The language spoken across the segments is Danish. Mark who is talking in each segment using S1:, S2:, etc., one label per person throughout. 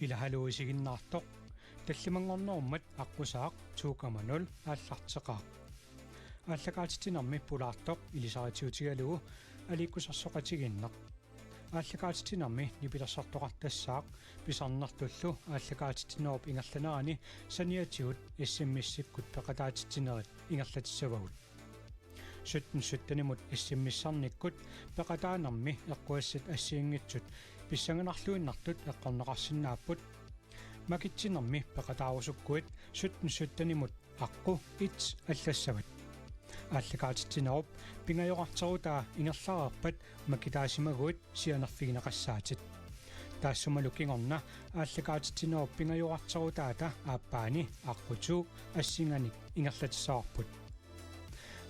S1: илахалуисигиннаартоq таллимангорнеруммат аққусаақ 2,0 ааллартеқаа ааллакаатитинарми пулаартоq илисаритиутигалугу аликкусарсоқатигиннақ ааллакаатитинарми нипилерсартоқартассаақ писарнертуллу ааллакаатитинеруп ингерланерани саниатигут иссиммиссиккут пеқатаатитинерит ингерлатиссавагут суттанимут иссиммиссарниккут пеқатаанарми эққуассат ассиингитсут писсанганарлуиннартут эққорнеқарсинааппут макитсинерми пеқатаарусуккуит суттанимут аққу ит аллассават ааллакаатитинеруп пингайоқартерутаа ингерлаарерпат макитаасимагуит сианерфигинеқассаатит таассумалу кингорна ааллакаатитинеруп пингайоқартерутаата ааппаани аққутуу ассинганик ингерлатиссаарпут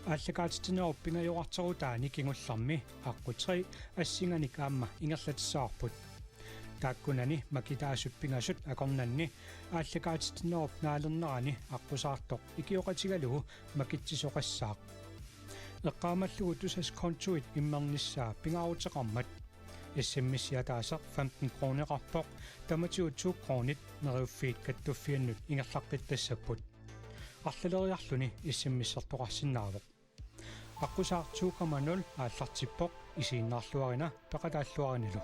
S1: ааллакаатитинеруп пингайоқартерутаани кингулларми аққутери ассинганик аама ингерлатиссаарпут тааккунани макитаасут пингасут акорнанни ааллакаатитинеруп наалернерани аққусаартоқ икиоқатигалугу макитсисоқассаақ эққаамаллугу тусас контуит иммерниссаа пингаарутеқармат смс-иатаасақ 15 кронеқарпоқ таматиу 2 кронит нериуффиит каттуффианнут ингерлаққиттассаппут арлалериарлуни смс-сертоқарсинаавоқ аққусаар 2,0 ааллартиппоқ исииннаарлуарина пеқатааллуаринилу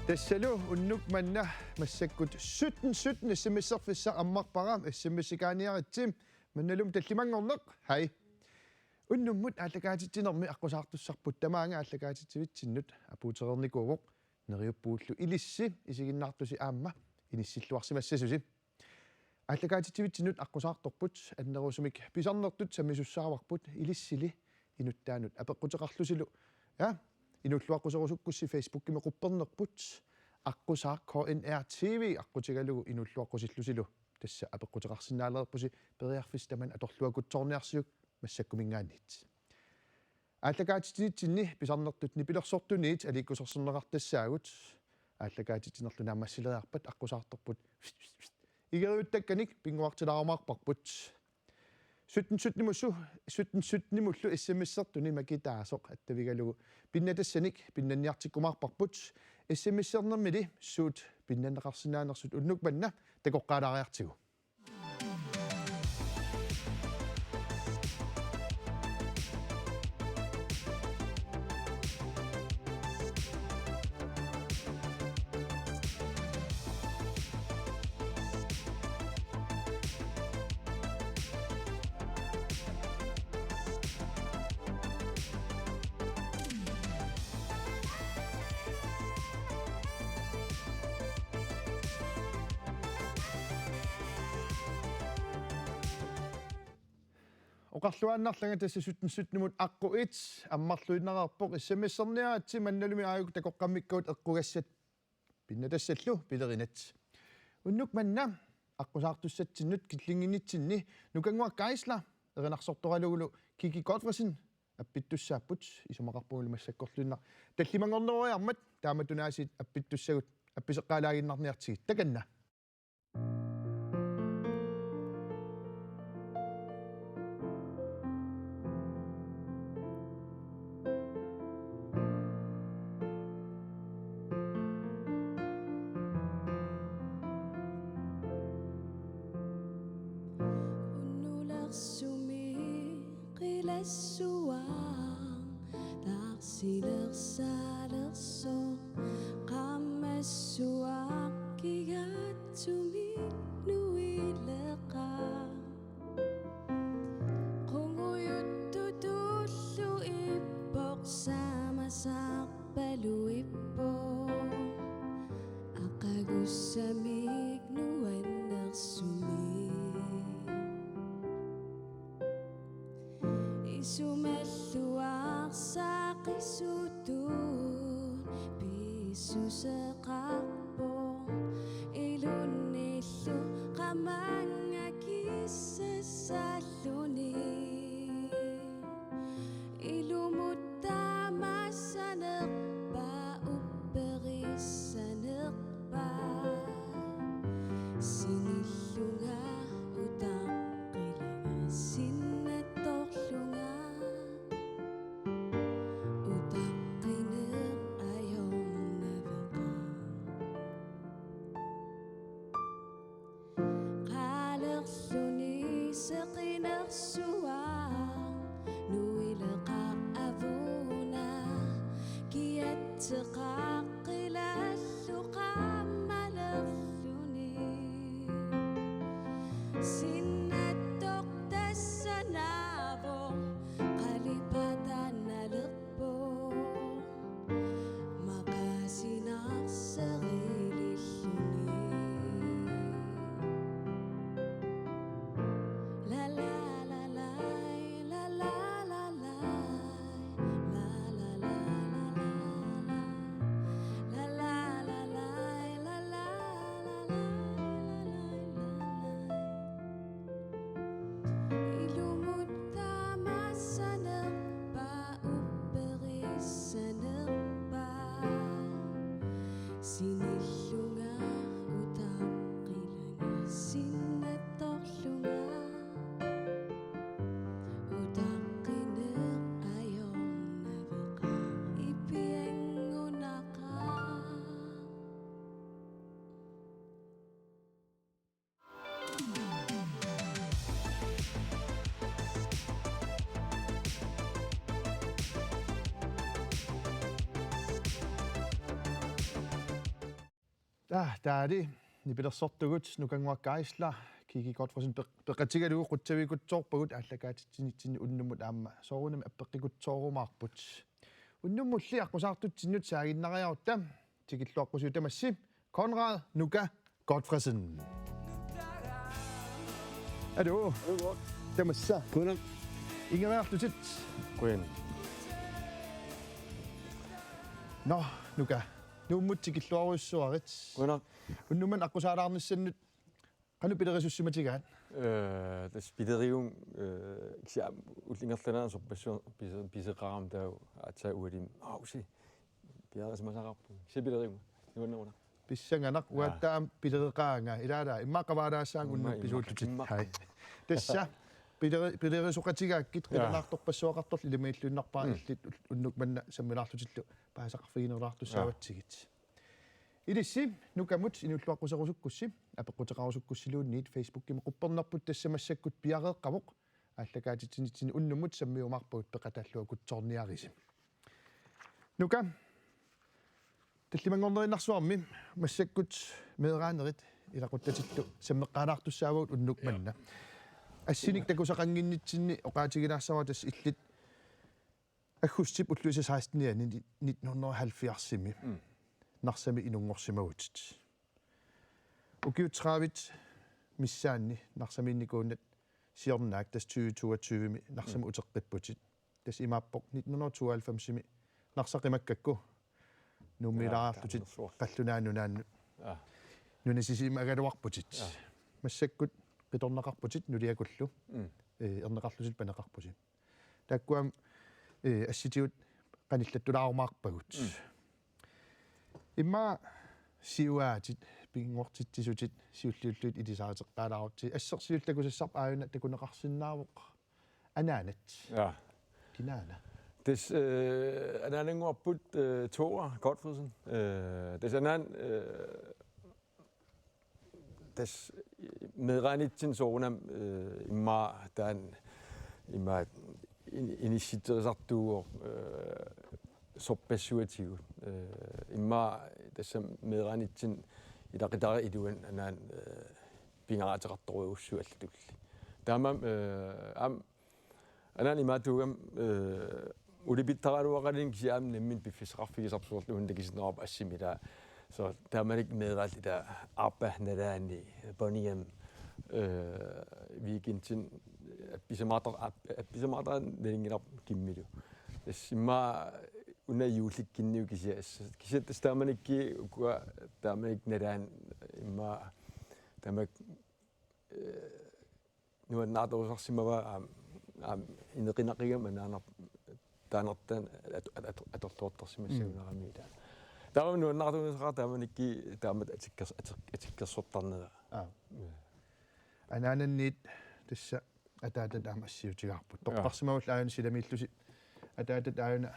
S2: тассалу уннук манна массаккут 17 смс-серфиссаа аммарпара смс-икааниаритсим манналум таллимангорнеқ хай уннуммут ааллакаатитсинерми аққусаартуссарпут тамаанга ааллакаатитсивитсиннут апуутерерникуугоқ нериуппууллу илисси исигиннаартуси аама иниссиллуарсимассасуси ааллакаатитсивитсиннут аққусаарторпут аннерусумик писарнертут самисуссааварпут илиссили инуттаанут апеққутеқарлусилу я инуллуаққусерусуккусси фейсбуккими қуппернерпут аққусаақ KNR-TV аққутигалугу инуллуаққусиллусилу тасса апеққутеқарсинаалерпуси периарфис таман аторлуакутсорниарсиук массаккумингаанит ааллакаатитинитсинни писарнертут нипилерсортуниит аликкусерсернеқартассаагут ааллакаатитинерлуна массилериарпат аққусаарторпут игеруттакканик пингуартилаарумаарпарпут 17 муллу смс-сертуни макитаасоқ аттавигалугу пиннатассаник пиннанниартиккумаарпарпут смс-сернермили суут пиннанеқарсинаанерсут уннук манна такоққалаариартигу оқарлуааннарлага тасса 17 аққуит аммарлуиннераарпоқ смс-серниаратси манналуми ааюк такоққаммиккуут эққугассат пиннатассаллу пилеринат уннук манна аққусаартуссатсиннут киллингинитсинни нукангуа кайсла эринарсорторалугулу кики готфресин аппиттуссааппут исумақарпугулу массаккорлуиннар таллимангорнеруиармат тааматунаасит аппиттуссагут апписеққалаагиннарниартигит таканна
S3: Ilumut tamas
S2: Taadi nipilersortugut nukanguakkaisla kiki Godfredsen peqatigalugu quttavikutsoorpagut allakaatitsinitsinni unnumut aamma soorunami appeqqikutsoorumаарput unnumulli aqusaartutsinnut saaginnariarutta tikilluaqqusuutamassi Konrad Nuka Godfredsen. Hallo. Tamassa.
S3: Kunam.
S2: Ingevaartutit.
S3: Kuin.
S2: No, Nuka. Nummut tikilluaruissuarit.
S3: Kunam.
S2: Unnuman aqusaalaarnissannut qanupilerisussumatigaan.
S3: Das biderium ksiam ullingerlanaan sorpassuun piseqaram tau atsa ualim ausi. Piarismasaqarpu. Sibiderium. Nuanneruna.
S2: Pissanganak uattaam pilereqaanga ilaala immaqavaalaassaang unnuk pisuullutit hai. Tassa pilerisuqatigaakit qilanaartorpassuaqartorl ilimiillunnarpaa illit unnuk manna sammilaarlutillu paasaqarfiginerlaartussaavatigit. Ilissi nukamut inulluaqquserusukkussi apeqqutеqarusukkussiluunniit Facebookki quppernerput tassamassakut piareeqqamoq allakaatitsinitsin unnumut sammiumarput peqatallua kutsorniarisi. Nuka таллимангорнериннарсуарми массаккут меэрааnerit илақуттатиллу саммеққаалаартуссаавагут уннук манна ассиник такусақангиннитсинни оqaатигилаассава тас иллит аггустип уллуиса 16-ниани 1970-сими нарсами инунгорсимагутит укиутраавит миссаанни нарсамиинникууннат сиорнаак тас 2022-ми нарсами утеққиппутит тас имааппоқ 1992-сими нарсақимаккакку nummilaartutit qallunaannunaannu nunasisimaagaluarputit massakgut qitornaqarputit nuliakullu erneqarlutit paneqarputit taakkuam assitigut qanillatulaarumaarpagut imma siuaatit pingortitsisutit siulliulluit ilisaateqqaalaarutsi assersiullakusassarp aayuna takuneqarsinnaaruq anaanat kinaana.
S3: Das ananenguarput Thor Godfredsen. Das anan das medranitsin soonam imma tan imma initiatorasartuur sorpassuatigut imma tassam medranitsin ilaqitari iluan anan pingarateqartoruussu allutulli taamam am anan imatuugam ulipittaraaluaqalin kisiam nimmin piffisqarfigisarpusorluun takisinerap assimila so taamanik meeral ida arpa nalaani boniam weekendin appisamaata nelingilap kimmilu tassimma una juulikkinniu kisias kisiat taamanikki ukua taamanik nalaan imma tamak nuannaatorsarsimava am ineqinaqigam anaanap taanertaan atorluortarsimassauneramiila taama nuannaartunisaqar taamanikki taamat atikkersortarnera
S2: anaananniit tassa ataatat aamassiutigaarput toqqarsimavul aayuna silamillusi ataatat aayuna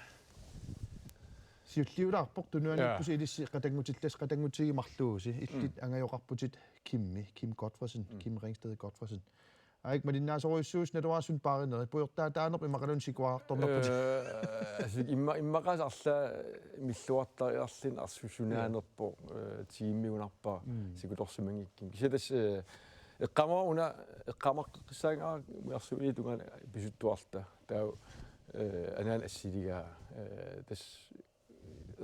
S2: siulliulaarpoq tunuanippusi ilissi qatangutigimarluusi illit angajoqarputit Kim Godfredsen Kim Ringsted Godfredsen Aik madinnaasoriussuus naluaasun paarineri puyortaataanerp imaqalun sikuaartornerput
S3: altså immaqasarla milluartariarlin arsussunaanerpo tiimmiunarpa sikutorsimangikkim kisatas eqqamauna eqqamaqqissaangaa miarsuuni tungan pisuttuarta taa anaan assiligaa tas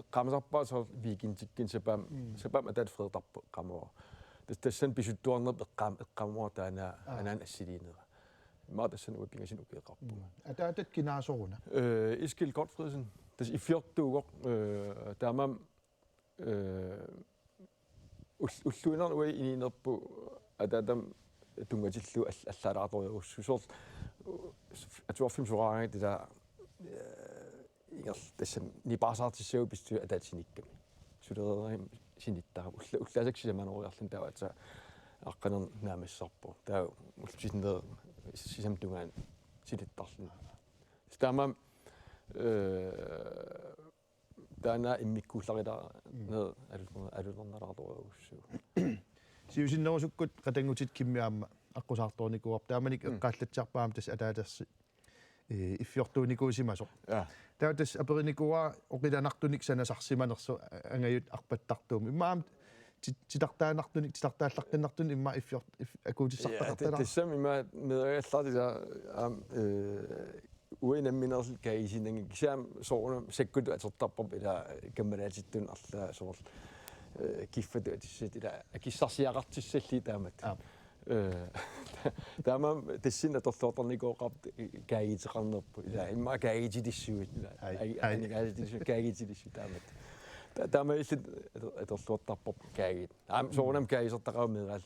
S3: eqqamasarpaa so viikintikkin sapam ataat freetarpu eqqamaa tassan pisuttuarnerp eqqamaa taana anaan assiliinera maar tassan uipingasin ukeeqarpu
S2: ataatat kinaasoruna
S3: Eskil Godfredsen tas i 14 uger taamam ulluinarn ui iniinerpu ataatam tungatillu allaalaatoriussuusor atuarfim suraangit ila ingerl tassan nipasaartissau pistu ataatinikkami sulereerim sinittara ullaasaksilamaanoriarlun taawata aqqaner naamassarpu taa ultisner sisamtungaan silittarlun taamam taana immikkuullarila ned alulernalaartoriussuu
S2: siusinnerusukkut qatangutit kimmiaamma aqusaartornikuuar taamanik eqqaallatsarpaam tas ataatersi iffiortuunikuusimasoq taatas aperinikuua oqilanartunik sanasarsimanersu angayut arpattartuumi immaam titartaanartunik titartaallarqinnartun imma iffiort akuutissartaqartala
S3: tassam imma meeriallartila uinamminerl kaisinangi kisaam soorna sakkut atertarpap ila kammalaatittun arla soorl kiffatu atissat ila akissarsiaqartissalli taamat taamam tassin atorluotornikuoqart kaagiteqarnerpu ila imma kaagitilissuut ila ai kaagitilissu taamat taama illit atorluortarpap kaagit soornam kaagisertaqaumeeraal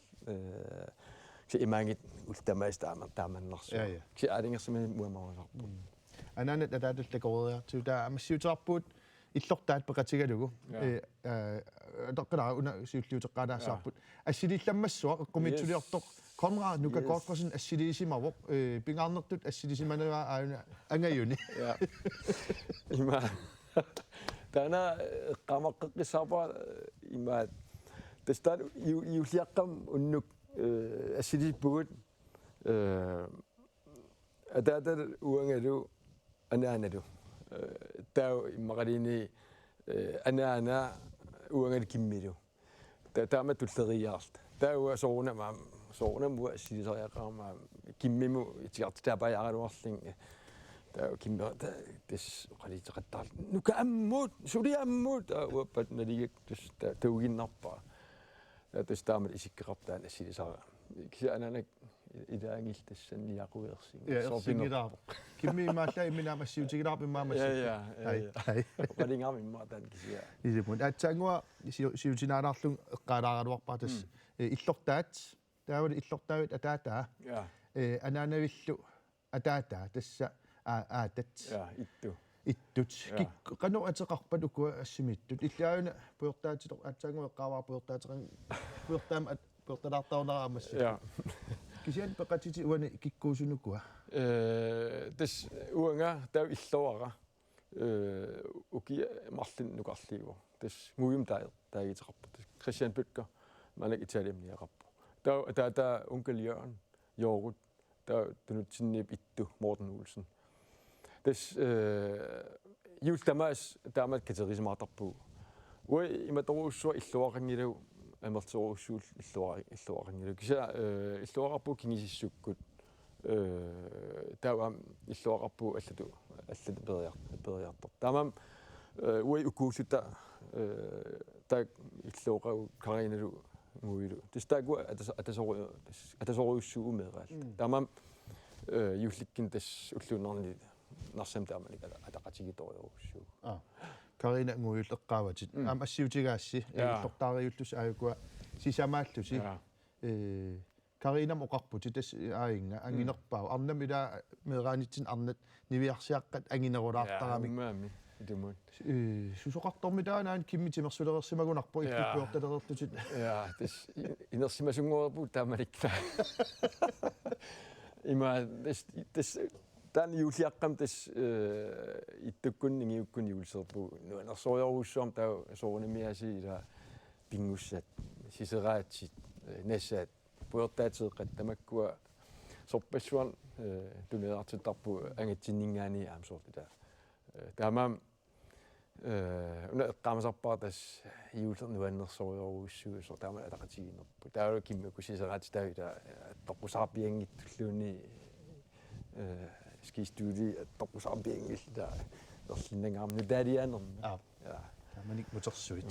S3: se imaangit ultamaas taamannarsu se aalingersima muamaruusarpu
S2: ananat ataataltakoriartu taa amassiuterarpuut иллортаат пекатигалугу тоққалара уна сиуллиутеққанаасаарпут ассилилламмассуа эққумитсулиортоқ камера нука коорфасин ассилисимавоқ пингаарнертут ассилисиманера аана ангаюни
S3: ja има тана қамаққиссаарпа има тестан юлиаққам уннук ассилиппугут атаатал уангалу анааналу таа иммақалини анаана уангал киммилу таама туллериаарт таауа соорнамуа ассилисариақарма киммиму итиартаапаяарануарлин таа кимме тас қалитеқаттаар нука аммут сулиаммут уаппат налигак тас таугиннарпа тас таамал исиккеқартаан ассилисара киса ананак идаангил тассан ниақуерсин
S2: сорпингилаарпо кимми имаалла иминамассиутигилаарпи имаамасси ай
S3: палингам иммаатаан кисиа
S2: исимун атсаангуа сиутинаалаарлун эққалаагалуарпаа тас иллортаат таавал иллортаавит атаатаа анаанавиллу атаатаа тасса аатат иттут кану атеқарпат укуа ассимиттут иллаауна пуйортаатило атсаангуа эққааваа пуйортаатеқан пуйортаама пуйорталаартаунераамасси кисиан пекатити уани киккуусунукуа
S3: тас уанга таа иллоара уки марлин нукарлигу тас муйум таагитеқарпу Christian Bødker манак италиамниақарпу таа онkel Jørgen Jorgut таа тунутсиннип итту Morten Olsen тас юлтамаас таамат катерисмаартарпу уи иматоруссуа иллуақангилау амерторуссуул иллуақангилу киса иллуақарпу кингисиссуккут таавам иллуақарпу аллату периартор таамам уи укуусута так иллуоқау кариналу муилу тистаагу атасоруйуссуумеерал таамам юлликкин тас уллуунарни нарсам таамалик атақатигиториоруссуу
S2: карина ngуил эққааватит аам ассиутигаасси иллортаариуллус ааюкуа сисамааллуси каринам оқарпути тас аинга ангинерпаа арнам ила мераанитсин арнат нивиарсиаққат ангинерулаартарамик
S3: идумун
S2: сусоқарторми таанаан киммитимерсулерерсимагунарпо иллуппиорталерертутит
S3: тас инерсимасунгуерпу таамаликка има тас тан юлиаққам тас иттуккуннингиуккун юлсерпу нуанерсориоруссуам таа соорнимиаси ила пингуссат сисераатсит нассаат пуертаатеэққат тамаккуа sorpassuan tuneartuttarpu angatsinningaani aamsortita taamam una eqqamasarpaa tas iullernuannersoriorussugu so taama ataqatiginerpu taalu kimmakusiseraati taavita toqqusarpiangittulluuni skistudi toqqusarpiangillita erlinnangaarmu taaliaanerma
S2: ja taamanik mutersuit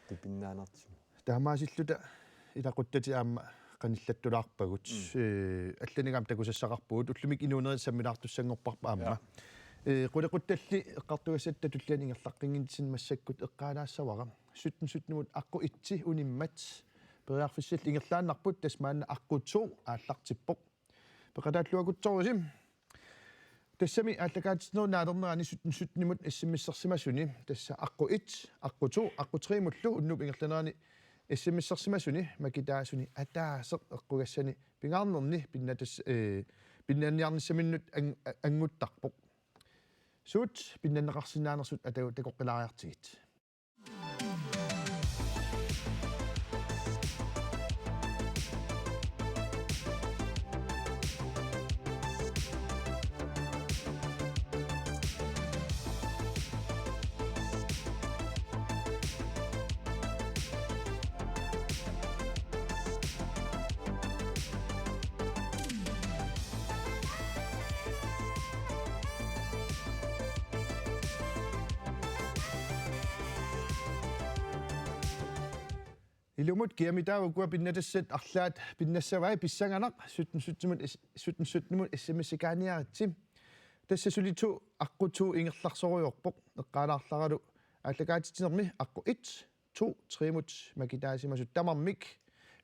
S3: tipinnaanarti
S2: taamaasilluta ilaquttati aamma qanillattulaarpagut алланигам такусассақарпугут уллумик инуунерит самминаарtussangorparpa аама qulaquttalli eqqartugassat tullian ingerlaqqingintisin massakкут eqqaalaassavara suttnumut aqqu itsi unimmat periarfissall ingerlaannarput tasmaanna aqqutsu aallartippoq peqataаллуакутсоруsim тассами ааллакаатиснер наалернерани суттнумут иссиммиссерсимасуни тасса аqqu it aqqu2 aqqu3 mullu unnup ingerlanerani иссиммиссерсимасуни макитаасуни атаасеқ эққугассани пингаарнерни пиннатас пиннаниарниссаминнут ангуттарпоқ суут пиннанеқарсинаанерсут атагу такоққилаариартигит илумут киамитаагуккуа пиннатассат арлаат пиннассавай писсанганақ суттнумут иссимиссикааниаритсим тасса сулиту аққуту ингерларсоруйорпоқ эққалаарларалу ааллакаатитинерми аққу 1 2 3мут макитаасимасут тамармик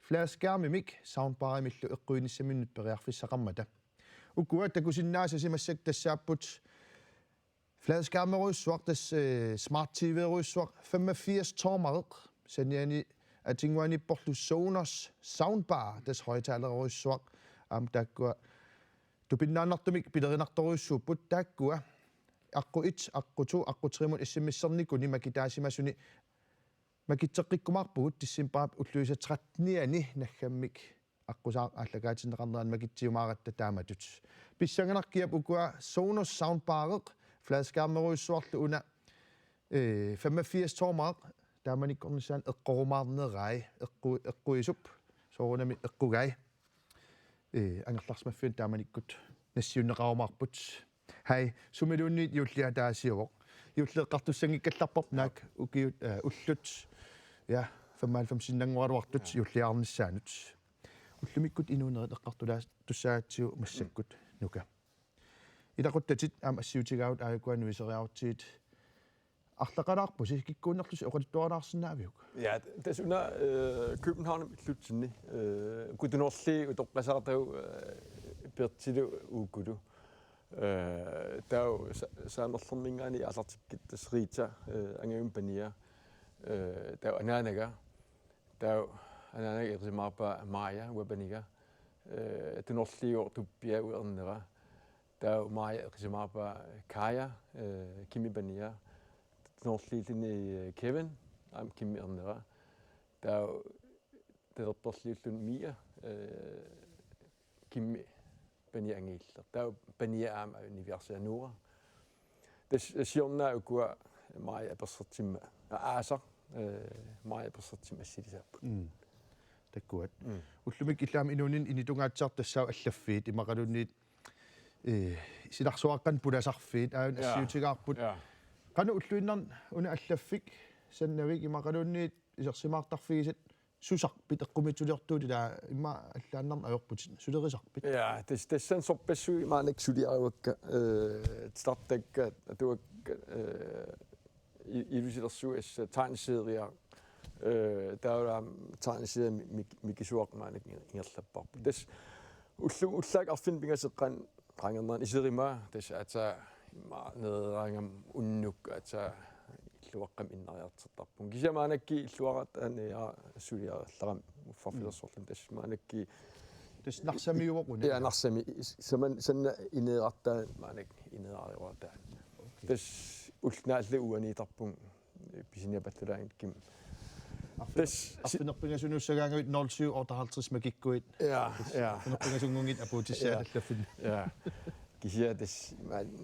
S2: фласкаамимик саундбарамиллу эққуиниссаминнут периарфиссақармата уккуа такусиннаасасимассак тассааппут фласкаамеруйссуар тас смарт тв-руйссуар 85 томареқ саниани атингуаниппорлу Sonos soundbar тас højtaleruissuaq takkua tupinnaannartumik pilerinartoruissuupput taakkua aqqu 1 aqqu 2 aqqu 3 issimmissernikuni makitaasimasuni makitseqqikkumaarpugut tissimpaap ulluisatratniani naggammik аққусаа ааллакаатинеқарнеран макитсиумааратта тааматут писсанганаркиап укуа Sonos soundbar-эқ фласкаамеруиссуарлу уна 85 томаақ тааманиккорнissaан эққорумаарнерай эққуисуп соорунами эққугай ангерларсмаффиун тааманиккут нассиуннеқарумаарпут хай сумилуунниит юллиатаасиуоқ юллеэққартуссангиккалларпоп наак укиут уллут я 95 синнангуалуартут юллиаарниссаанут уллумиккут инуунерит эққартулаас туссаатсиу массаккут нука илақуттатит аама ассиутигаут аакуануисериартиит арлақалаарпуси киккууннерлус оқалуттуараарсинаавиук
S3: ja tasuna København slutsinni kutunorli utoqqasaartau pertilu uukutu tau saanerlermingaani alartikkit tasriita angaum pania tau anaanaga irsimaarpa maaya wabaniga tunorliuor tuppia uernera tau maaya irsimaarpa kaya kimipania tunorliilini Kevin am kimmi ernera tau terperliullun mia kimmi pania angilla tau pania am universianura des sionna ukua mai apersertimma aasa mai apersertimma silisap
S2: takkuat ullumik illaam inuunin initungaatsaartassau allaffiit imaqalunniit silarsuaqqan pulasarfiit aun assiutigaarput qanu ulluinnerm una allaffik sannavik imaqalunniit isersimaartarfigisat susarpit eqqumitsuliortuut ila imma allaannarn ajorputit sulerisarpit
S3: ja tassan sorpassui maanak suliaruakka startakka atuakka ilusilersu as tegneserier taaram tegneserier mikisuaq maanak ingerlapparpu tas ullaak arfin pingaseqqan qangerneran iserima tas ata imma nederangam unnuk ata illuaqqam innariartertarpun kisamaanakki illuarat ania suliallaram uffarfilersorlun tas maanakki
S2: tas narsamiuoquna
S3: ja narsami sanna ineerartaa maanak ineerariuartaa tas ulnaallu uaniitarpun pisiniapallulaangit kim
S2: Arfinerpingasunussaagaangavit 07 ortaraltris makikkuit.
S3: Ja.
S2: Arfinerpingasungungit apuutissiaalallaffinna.
S3: Ja. Kisia des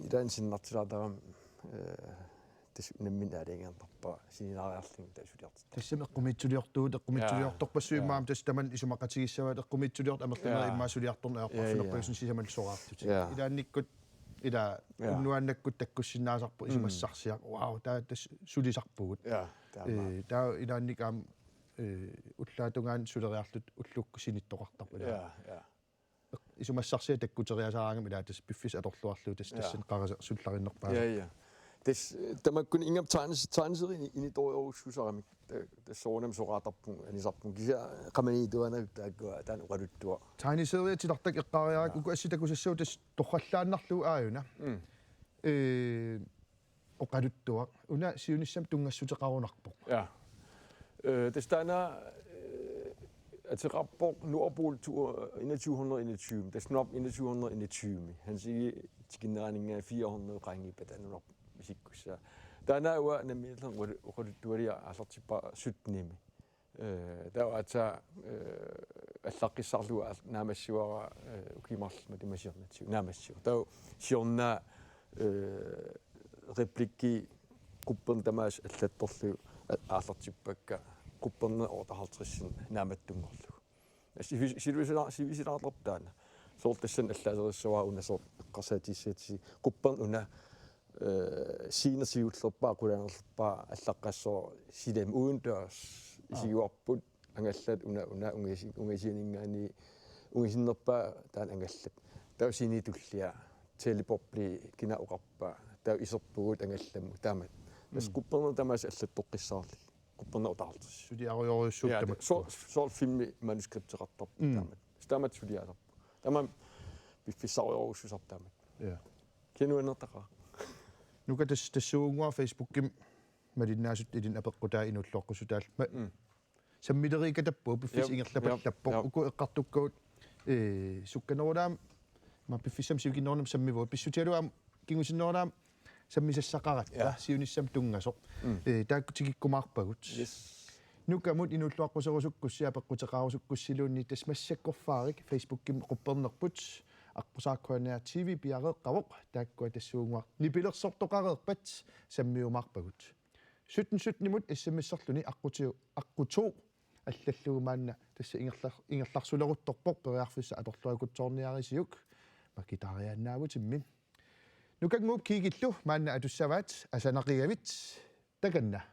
S3: idan sinnartilaataram des nemmin aalingernarpa sininaariarling taasuliart.
S2: Tassam eqqumitsuliortuut eqqumitsuliortorpassuimmaam tastaman isumaqatigissavaat eqqumitsuliort amerlana immaasuliartorna arfinerpingasun sisamal soraartut. Ilaannikkut ila unnuannakkut takkussinaasarpu isumassarsiaq wow taa tas sulisarpugut. Taa ilaannikaam ullaatungaan suleriarlut ullukku sinittoqartarpu. Isumassarsia takkuteriasaraangam ila tas piffis atorluarlu tassan qarasa sullarinnerpaa.
S3: Des tamakkun ingam tegneseri ini toorussusaramik tassoonam soqaatarpun anisarpun kisia qamaniituana taakkua taan uqaluttua.
S2: Tegneseriatilartak eqqariarak uku assitakusassuu tas torrallaannarlu aayuna. Oqaluttua una siunissam tungassuteqarunarpoq.
S3: Ja. Des taana ataqarpoq nuorpultur 2121 des nop 2121 han sige tikinneraaninga 400 qangipat anunar isikkussa taana uwa nammiillan uqaluttualia allartippa sutnimi taata allaqqissarlua naamassuara ukimarlma timasiernatsu naamassua tau siorna replikki kuppern tamaas allattorlu aallartippakka kupperna ortahaltrissin naamattunngorlu sivisilaartartaana soortassan allaaserissua una soort eqqarsaatissatsi kuppern una siinersiullerpaa qulaanerlerpaa allaqqassoo silam uundørs isiguarput angallat una ungisiningaani ungisinnerpaa taan angallat tau sinitullia teleportli kina uqarpaa tau iserpugut angallammu taamat nas kupperna tamas allattoqqissaarli kupperna utaraltis
S2: suliarioriussuut tamak
S3: soort filmi manuskripteqartar taamat taamat suliaasarpu tamam biffissarioriussusartaamat kinuanertaqa
S2: nuka tassuunguar facebookim malinnaasut ilin apeqqutaa inullorqusutaal sammilerikatappu piffis ingerlapallappoq uku eqqartukkuut sukkanerulaam ma piffissam siukinnerunam sammivuut pissutialuam kingusinnerulaam sammisassaqaratta siunissam tungasoq taakkutikikkumaarpagut nukamut inulluaqqusерусуккусси апеққутеқарусуккуссилуунни тасмассаккорфаарик фейсбукким қуппернерпут аққусааккуаниа тв пиареэққавоқ тааккуа тассуунгуар нипилерсортоқареерпат саммиумаарпагут 17-17-нимут иссамиссерлүни аққутуу аллаллуумаанна тасса ингерларсулерутторпоқ периарфисса аторлуакутсоорниарисиук макитариааннаавутимми нукангууп кигиллу маанна атуссаваат асанақигавит таканна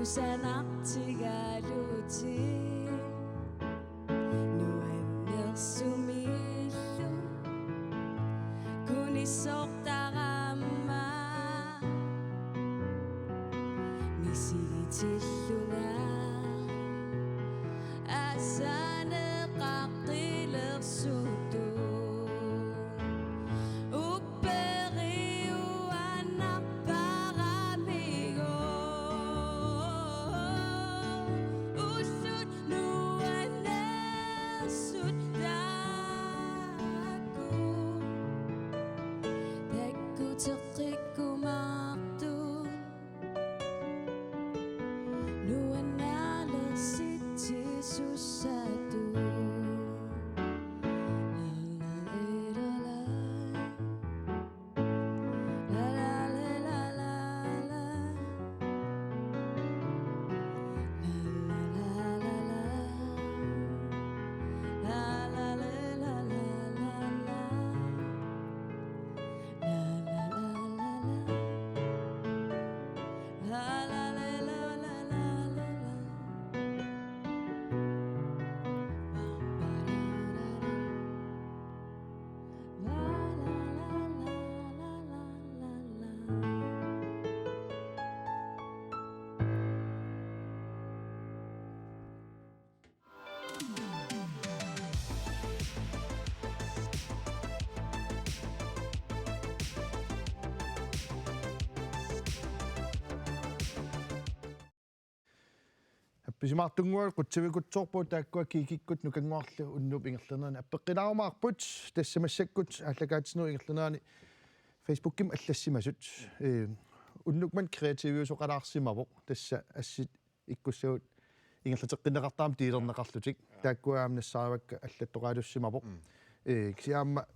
S4: Susanartigaluti nuannersumillu kunissortarama misigitillunga asaaneqaqqilersutu
S2: Писимаартунгуал qutсивикутсоорпуу тааккуа кикиккут нукангуарлу уннуп ингерлернаани аппеққилаарумаарпут тассамассаккут аллагаатинеру ингерлернаани Facebook-ким аллассимасут уннукман креативиусоқалаарсимавоқ тасса ассит иккуссагут ингерлатеққинеқартаам тиилернеқарлутик тааккуаамнассааравакка аллаттоқалуссимавоқ кисиаама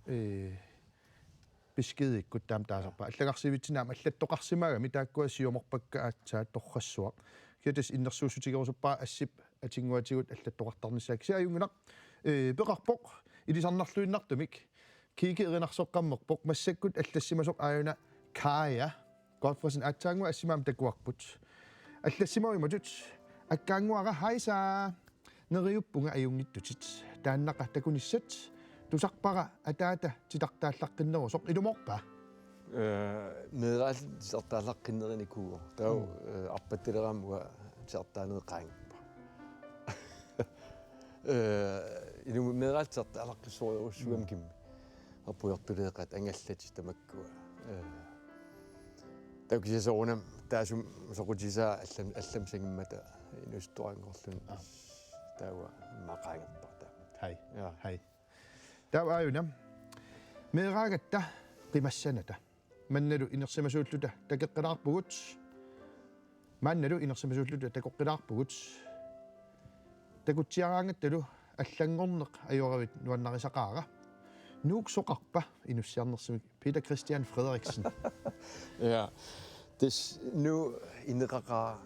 S2: бискидиккут таам таасарпа аллагарсивитсинаама аллаттоқарсимагами тааккуа сиуморпакка аатсаа торрассуақ китас иннерсуусутигерусуппаа ассип атингуатигут аллаттоқартарнissaак сиаюнгунақ пеқарпоқ илисарнарлуиннартумик кикеринарсоққаммерпоқ массаккут аллассимасоқ ааюна кая godfresen атсаангуа ассимаам такуарпут аллассимауиматут аккаангуара хайса нериуппунга аюнгиттутит тааннақа такуниссат тусарпара атаата титартааллаққиннерусоқ илуморпаа
S3: медал сартаалаққиннериникуу тау арпаттилераамуга сартаанеқаангпа илум медал сартаалаққиссориуссугам кимми апуйортулеэқат ангаллати тамаккуа такисисоонам таасум соқутисаа аллам сангиммата инустуангорлун тауа мақаангерпарта
S2: хай хай тауаюнам мераагатта qimасsaната манналу инерсимасууллута такеққилаарпугут манналу инерсимасууллута такоққилаарпугут такутсиараангатталу аллангорнеқ аюоравит нуаннарисақаара нууксоқарпа инуссиарнерсимик Peter Christian Frederiksen
S3: ja this nu inneqaqaa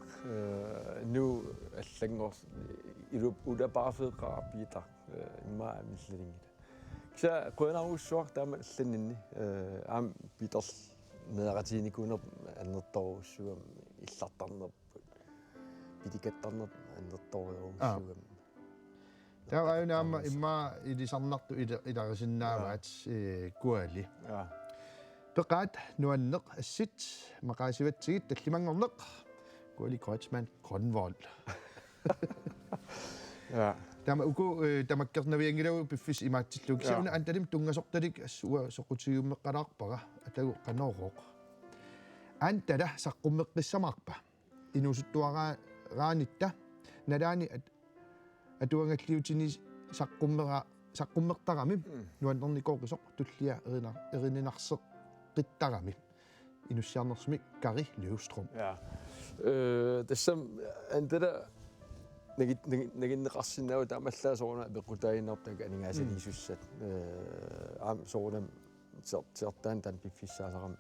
S3: nu allangor ilup udapaaferqaa Peter imma amillingit kisa qonaruussuar taama allanninni aam Peter meeqatiinikuuner annertoruussuam illartarnerput pitikattarner annertoriuruussuam
S2: таааюнаама имма илисарнарту иларисиннааваат куали пеқаат нуаннеқ ассит мақаасиватсигит таллимангорнеқ куали Крeutzmann Grønvold
S3: ja
S2: тама уку тамаккернавиангилау пиффис имаатсиллук сауна анталим тунгасорталик ассуа соқутигуммеққалаарпара атагу қаноороқ антала саққуммеққиссамаарпа инусуттуараа раанитта налаани атуангаллиутини саққуммертарами нуаннерникоқисоқ туллиа эрининарсеқ қиттарами инуссиарнерсми Kari Løvstrøm
S3: ja тассам антала нагиннеқарсиннау таамаллаасоорна пеқутаиннартак анингаасалисуссат аам соорнам сертаан тан пиффиссаасарам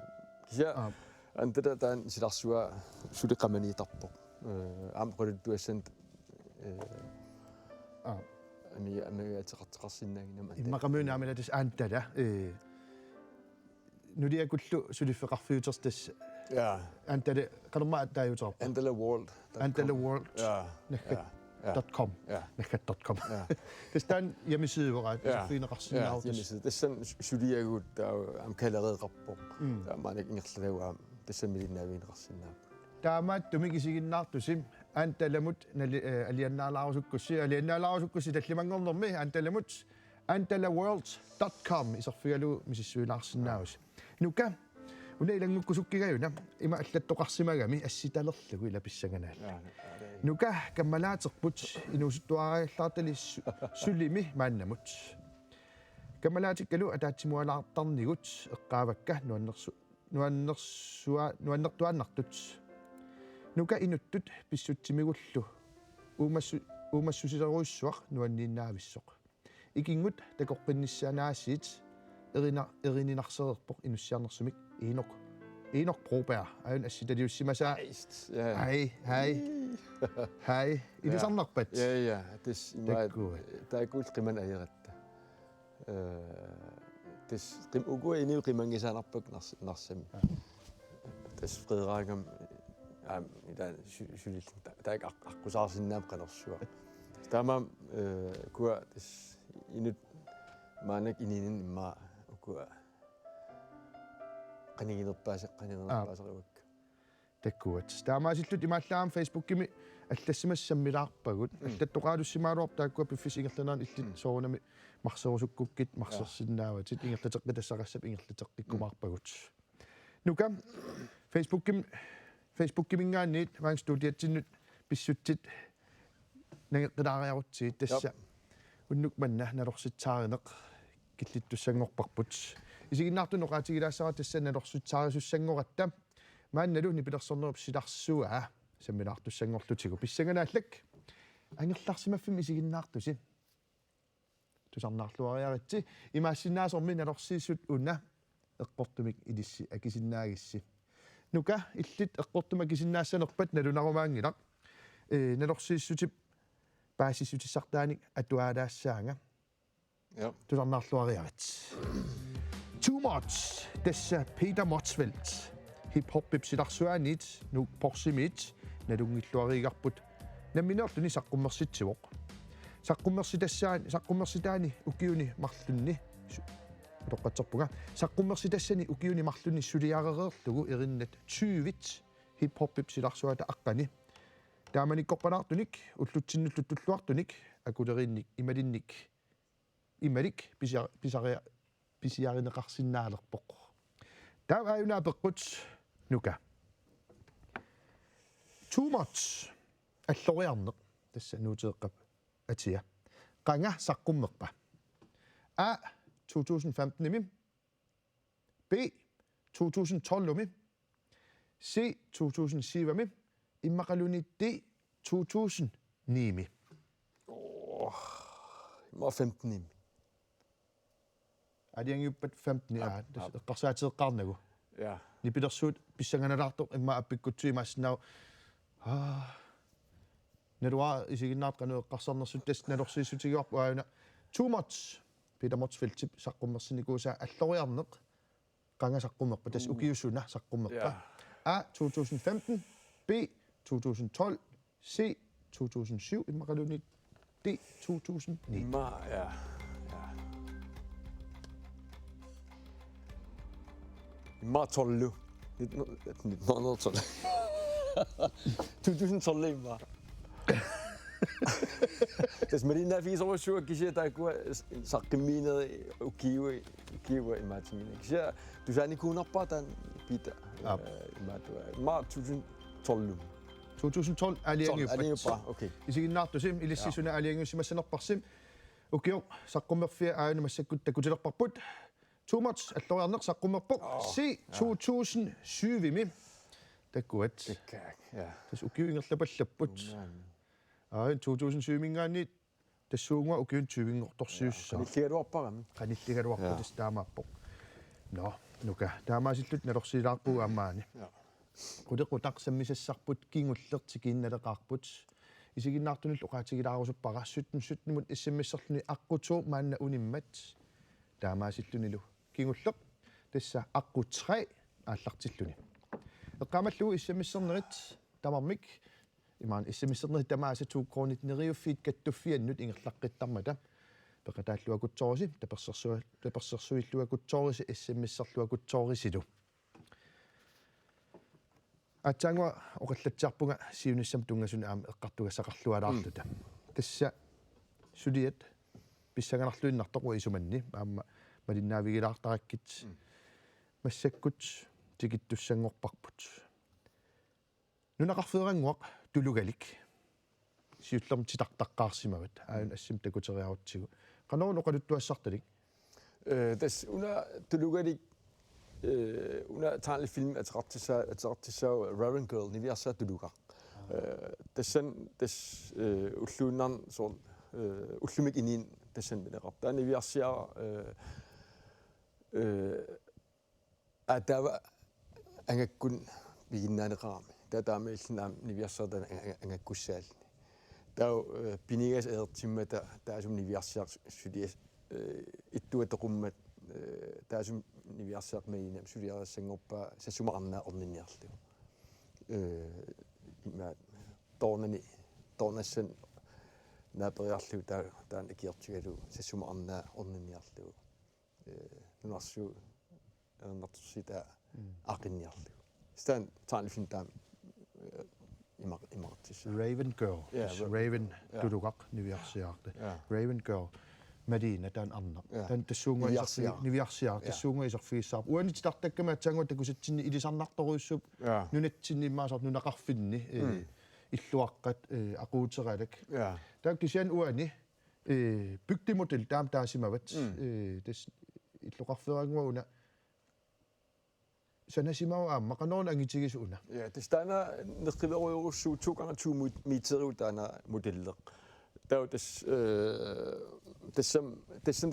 S3: кися антала таан силарсуа сулеқаманиитарпоқ аам қулуттуассан ами амиатеқартеқарсиннаагинама
S2: иммақамунаамилатас аантала нудиакуллу сулиффеқарфиутерс тас
S3: Ja.
S2: Antele kanuma atayutorp.
S3: Antele World.
S2: Antele World.
S3: Ja.
S2: .com.
S3: Ja.
S2: Nakkat.com.
S3: Ja.
S2: Det er en hjemmeside, hvor det er fint at
S3: Ja, hjemmeside. Det er sådan, Julia, der er jo kalderede rapport. Der er man ikke lave ham. Det er simpelthen en af rasserne.
S2: Der er meget dumme ikke sige nart sim. Antalamut aliannaalaarsukkussi aliannaalaarsukkussi tallimanngorner med antalamut antalaworld.com isarfialu misissuilaarsinnaus. Nuka una ilangukkusukkigauna ima allattoqarsimagami assitalerlugu ilapissanganaal. Nuka kammalaaterput inusuttuariallaartali sulimi maannamut. Kammalaatikkalu ataatimualaartarnigut eqqaavakka nuannertuannartut. Nuka inuttut pissutsimigullu umassusileruissuaq nuanniinnaavissоq. Ikingut takoqqinnissaanaasiit erininarsерерпоq inussiarnersumik Enoch Broberg ayun assitaliussimasaa hei ilisarnarpat
S3: Ja, det der er gult qiman ajeratta. Det qim ugu inu qimangisaanarpak narsami. Det Frederikum ida sylit der ikke aqusaarsinnaam qanersua. Tama kua des inut maanak ininin imma ukua qaniginerpaaseriwak.
S2: Takkuat. Taamaasillut imaallaam Facebookimi аллассимассаммилаарпагут аллаттоqaalussimaluarp taakkua piffisingerlanaan illit soorunami marserusukkukit marsersinnaavatit ingerlateqqitassaqassap ingerlateqqikkumaarpagut nuka Facebookimingaanniit maang studiatsinnut pissutsit nangeqqilaariarutsiit tassa unnuk manna nalorsitsaarineq killittussangorparput isiginnaartunoqaatigilaassarat tassa nalorsitsaarisussangоратта маанналу нипилерсорнеруп силарсуаа саммилаартуссангорлутигу писсаганааллак ангерларсимаффим исигиннаартуси тусарнаарлуариаритси имаассиннаасорми налорсииссут уна эққортумик илисси акисиннаагисси нука иллит эққортума кисиннаассанерпат налунарумаангилақ налорсииссутип паасиссутиссартааник атуаалаассаанга
S3: Ja.
S2: тусарнаарлуариарит Too much тасса Peter Motzfeldt hip-hop pipsilarsuaaniit nuuk porsimit nalungilluariigarput nammineertuni saqqummersitsivоq saqqummersitaani ukiuni marlunni toqqatserpuga saqqummersitassani ukiuni marlunni suliarereerlugu erinnet 20 hip-hop pipsilarsuata aqqani taamanikkorpalaartunik ullutsinnullutulluartunik akulerinnik imalik pisiarineqarsinnaalerpoq taa ayunaa peqqut nuka too much alloriarneq tassa nuuteeqqap atia qanga saqqummerpa a 2015 imi b 2012 imi c 2007 imi immaqaluni d 2009 imi
S3: Må 15 imi.
S2: Adiangiuppat 15 ja eqqarsaateeqqaarnagu
S3: Ja.
S2: nipilersuut pissanganalaartoq imma appikkutsuimaassinau nalua isiginnaarqanu eqqarsarnersut tas nalorsiissutigiorpu aayuna too much Peter Motzfeldt saqqummersinikuusaa alloriarneq qanga saqqummerpa tas ukiussuna saqqummerpa a 2015 b 2012 c 2007 immaqaluni d 2009
S3: Ja. Imma 12. 1912. 2012 imma. Das Marina fiis over sur kisia der går sakkiminet ukiwa imma timine. Kisia du sagde ikke kun oppa den Peter. Imma 2012.
S2: 2012 aliangiuppat
S3: okay.
S2: isiginnaartusim ilissisuna aliangiussimassanerparsim ukio saqqummerfia aayunumassakkuttakutilerparput too much alloriarneq saqqummerpoq c 2007 imi takkuat
S3: Ja.
S2: tas ukiuingerlapallapput aa 2007 mingaanni tassuungua ukiun 20ngortorsiussa
S3: Qanilligaluarparami.
S2: qanilligaluarpu tas taamaappoq no nuka taamaasillut nalorsiilaarpuu aammaani qudequtaqsammisassarput kingullertikiinnaleqaarput isiginnaartunil uqaatigilaarusuppaqa sutnumut issimmisserluni aqqutoo maanna unimmat taamaasillunilu kingulleq tassa aqu 3 aallartilluni eqqaamallugu issamisserneret tamarmik imaan issamisserneret tamaasa 2 kronit neriuffiit kattuffiannut ingerlaqqittarmata peqataalluakutsoorisi tapersersuilluakutsoorisi issamissarluakutsoorisilu атсаангуа оқаллатсиарпунга сиунissam тунгасуни аама эққартугассақарлуалаарлута тасса сулиат писсаганарлуиннартоқуа исуманни аама малиннаавигилаартараккит массаккут тикиттуссангорпарпут нунақарфеерангуақ тулугалик сиуллерм титартаққаарсимават аан ассим такутериарутсигу қанорун оқалуттуассарталик
S3: тас уна тулугалик una tager lidt film at til så Raven Girl ni vi har sat duga det sen det utlunan så utlumik inin det sen det rap der ni vi har ser at der var en kun beginnende ram der med sådan ni vi har sat en kusal der binigas er til der som ni vi har set studie et du et rummet taasum niviarsiaq maina suliarassangorpa sassumarna orniniarlu ima tornassan naaperiarlu taan ikiartigalu sassumarna orniniarlu nunarsu ernertussita aqinniarlu stan taanifin taam imartis
S2: Raven Girl Raven tulugaq niviarsiaarte Raven Girl Medina tan anna tan tassuunga niviarsiaa tassuunga isarfiissaar uanit tartakkama atsangu takusatsinni ilisarnartoruissup nunatsinnimmaasaart nunaqarfinni illuaqqat aquuteralak taak kisian uani bygdemodel taam taasimavat tas illuqarferangua una sanasimaw aamma qanoorna angitigisuna
S3: tas taana neqqileruyorussu 2x2 meteru taana modelleq tau tas det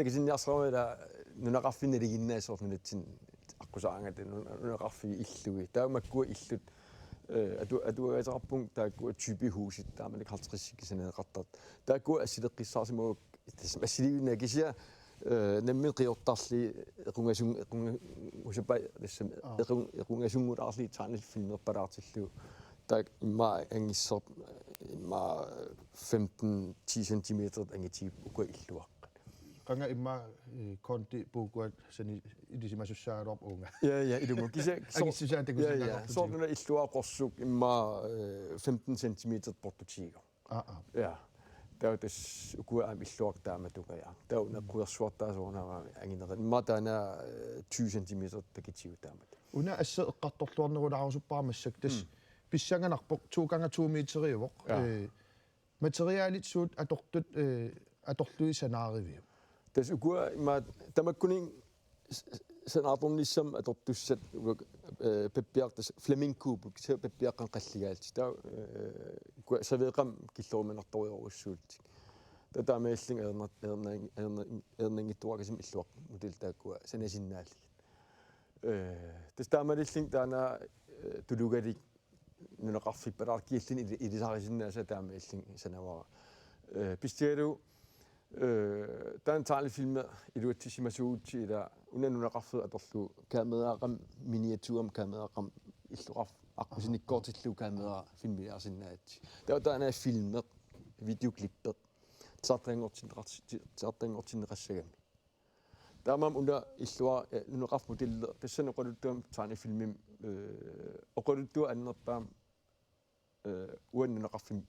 S3: kan sige, at jeg nu raffinet det inden så sådan lidt akkusanger det nu raffi illu der er god illu at du er et punkt der er god type hus der man kan trække sådan en rettet der er god at sidde qissar som det er sige når jeg siger nemlig riottasli rungasung rungasung udasli tanel film på der til der mig en så mig 15-10 cm en type god illu
S2: qanga imma konti puukuat sani idisimasussaarop unga
S3: ja idumu kisa
S2: angissusaatakusinnaaqortu
S3: så når illuaqorsuk imma 15 cm portutigo ja der er det uga illuaq taamatuga ja der er quersuarta soona anginerin matana 20 cm takitiu taamat
S2: una assa eqqartorluarnerulaarussuppaarmassak tas pissanganarpoq 2x2 meteriuvoq materiaalit suut atortut atorlui sanaariviu
S3: tas uga imma tamakkuning sanaatorn ligesom atortussat peppiartas flamenco se peppiaqqan qalligaalti taa uga saveeqam killurumanartoriorussuulit tataamaalling ernangittuaqasim illuaq model sanasinnaalli tas taamalilling taana tulugalik nunaqarfippalarkiillin ilisarisinnaasa taamaalling sanavara pistialu taan taarlifilme iluatissimasuutti ila unanunaqarfeq atorlu kameraaqam miniaturam kameraaqam illuqarf aqusinikkoortillu kamera filmiarsinnaati taana filmeq videoklippeq tsartangortinneqassagami taamam una illua nuneqarf modelle tassan oqaluttuam taarlifilmim oqaluttua annerpaam uannuneqarfim